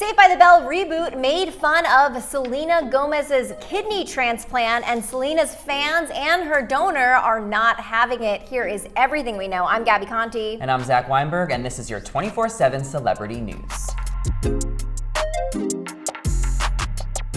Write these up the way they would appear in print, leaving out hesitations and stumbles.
Saved by the Bell reboot made fun of Selena Gomez's kidney transplant, and Selena's fans and her donor are not having it. Here is everything we know. I'm Gabby Conti. And I'm Zach Weinberg, and this is your 24/7 celebrity news.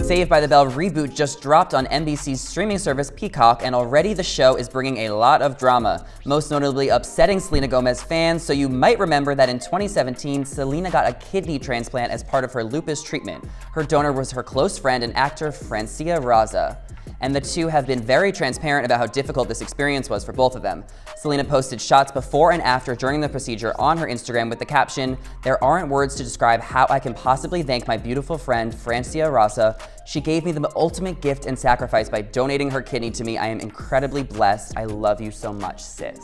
Saved by the Bell reboot just dropped on NBC's streaming service Peacock, and already the show is bringing a lot of drama, most notably upsetting Selena Gomez fans. So you might remember that in 2017, Selena got a kidney transplant as part of her lupus treatment. Her donor was her close friend and actor Francia Raza. And the two have been very transparent about how difficult this experience was for both of them. Selena posted shots before and after during the procedure on her Instagram with the caption, "There aren't words to describe how I can possibly thank my beautiful friend, Francia Raza. She gave me the ultimate gift and sacrifice by donating her kidney to me. I am incredibly blessed. I love you so much, sis."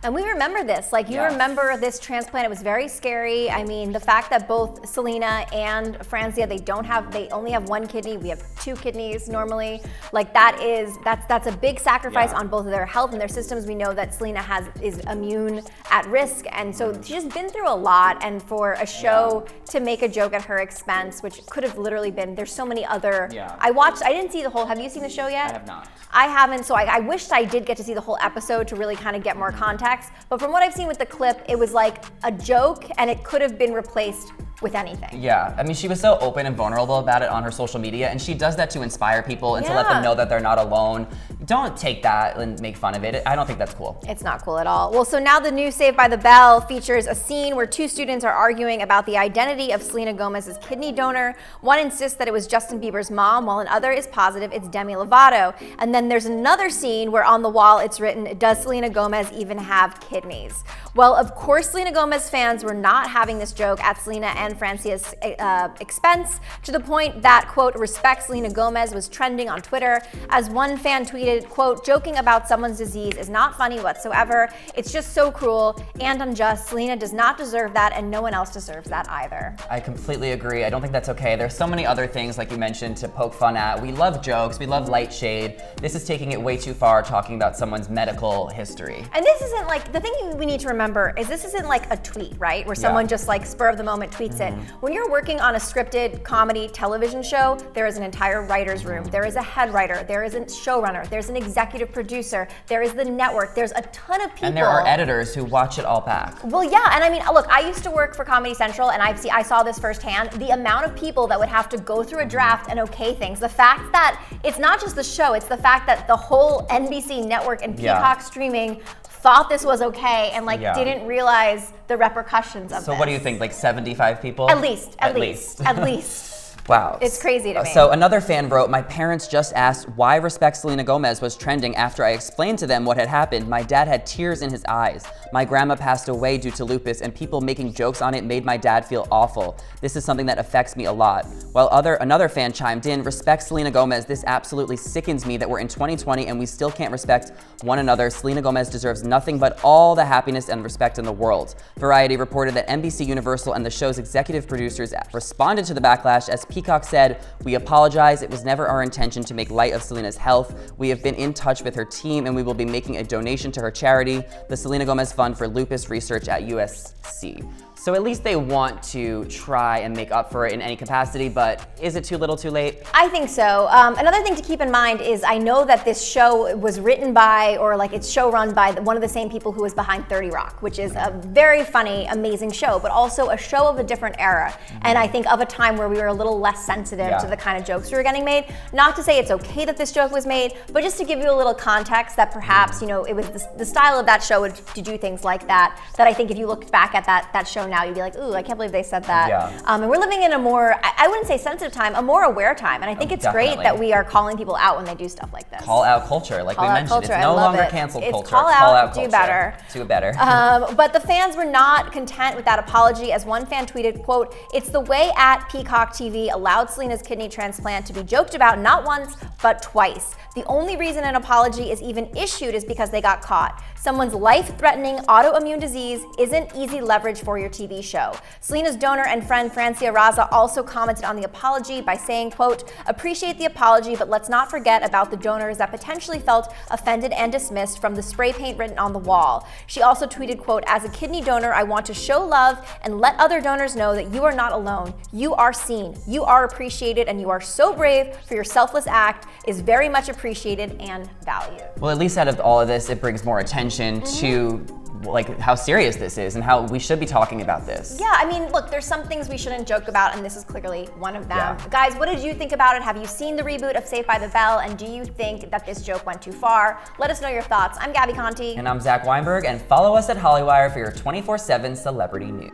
And we remember this, you remember this transplant, it was very scary. I mean, the fact that both Selena and Francia, they only have one kidney, we have two kidneys normally. That's a big sacrifice on both of their health and their systems. We know that Selena is immune at risk, and so she's been through a lot, and for a show to make a joke at her expense, which could have literally been, there's so many other, I didn't see the whole, have you seen the show yet? I have not. I haven't, so I wished I did get to see the whole episode to really kind of get more context. But from what I've seen with the clip, it was like a joke and it could have been replaced with anything. Yeah, I mean, she was so open and vulnerable about it on her social media, and she does that to inspire people and to let them know that they're not alone. Don't take that and make fun of it. I don't think that's cool. It's not cool at all. Well, so now the new Saved by the Bell features a scene where two students are arguing about the identity of Selena Gomez's kidney donor. One insists that it was Justin Bieber's mom, while another is positive it's Demi Lovato. And then there's another scene where on the wall it's written, "Does Selena Gomez even have kidneys?" Well, of course, Selena Gomez fans were not having this joke at Selena and Francia's expense, to the point that, quote, "Respect Selena Gomez" was trending on Twitter, as one fan tweeted, quote, "Joking about someone's disease is not funny whatsoever. It's just so cruel and unjust. Selena does not deserve that, and no one else deserves that either." I completely agree. I don't think that's okay. There's so many other things, like you mentioned, to poke fun at. We love jokes. We love light shade. This is taking it way too far, talking about someone's medical history. And this isn't the thing we need to remember is this isn't like a tweet, right? Where someone just spur of the moment tweets it. When you're working on a scripted comedy television show, there is an entire writer's room. There is a head writer. There is a showrunner. There's an executive producer. There is the network. There's a ton of people. And there are editors who watch it all back. Well, yeah, and I mean, look, I used to work for Comedy Central, and I saw this firsthand. The amount of people that would have to go through a draft and okay things. The fact that it's not just the show, it's the fact that the whole NBC network and Peacock streaming thought this was okay and didn't realize the repercussions of this. So what do you think, 75 people? At least. Wow. It's crazy to me. So another fan wrote, "My parents just asked why Respect Selena Gomez was trending after I explained to them what had happened. My dad had tears in his eyes. My grandma passed away due to lupus, and people making jokes on it made my dad feel awful. This is something that affects me a lot." While another fan chimed in, "Respect Selena Gomez. This absolutely sickens me that we're in 2020 and we still can't respect one another. Selena Gomez deserves nothing but all the happiness and respect in the world." Variety reported that NBC Universal and the show's executive producers responded to the backlash as Peacock said, "We apologize. It was never our intention to make light of Selena's health. We have been in touch with her team and we will be making a donation to her charity, the Selena Gomez Fund for Lupus Research at USC." So at least they want to try and make up for it in any capacity, but is it too little too late? I think so. Another thing to keep in mind is I know that this show was written by, or it's show run by one of the same people who was behind 30 Rock, which is a very funny, amazing show, but also a show of a different era. And I think of a time where we were a little less sensitive to the kind of jokes we were getting made. Not to say it's okay that this joke was made, but just to give you a little context that perhaps, it was the style of that show to do things like that I think if you looked back at that show now, you'd be like, ooh, I can't believe they said that. And we're living in a more, I wouldn't say sensitive time, a more aware time. And I think it's great that we are calling people out when they do stuff like this. Call out culture, like we mentioned. It's no longer cancel culture. It's call out, do better. Do better. But the fans were not content with that apology, as one fan tweeted, quote, "It's the way at Peacock TV allowed Selena's kidney transplant to be joked about not once, but twice. The only reason an apology is even issued is because they got caught. Someone's life-threatening autoimmune disease isn't easy leverage for your TV TV show. Selena's donor and friend Francia Raza also commented on the apology by saying, quote, "Appreciate the apology, but let's not forget about the donors that potentially felt offended and dismissed from the spray paint written on the wall." She also tweeted, quote, "As a kidney donor, I want to show love and let other donors know that you are not alone. You are seen, you are appreciated, and you are so brave for your selfless act is very much appreciated and valued." Well, at least out of all of this, it brings more attention to like how serious this is and how we should be talking about this. Yeah, I mean, look, there's some things we shouldn't joke about, and this is clearly one of them. Yeah. Guys, what did you think about it? Have you seen the reboot of Saved by the Bell, and do you think that this joke went too far? Let us know your thoughts. I'm Gabby Conti. And I'm Zach Weinberg, and follow us at Hollywire for your 24/7 celebrity news.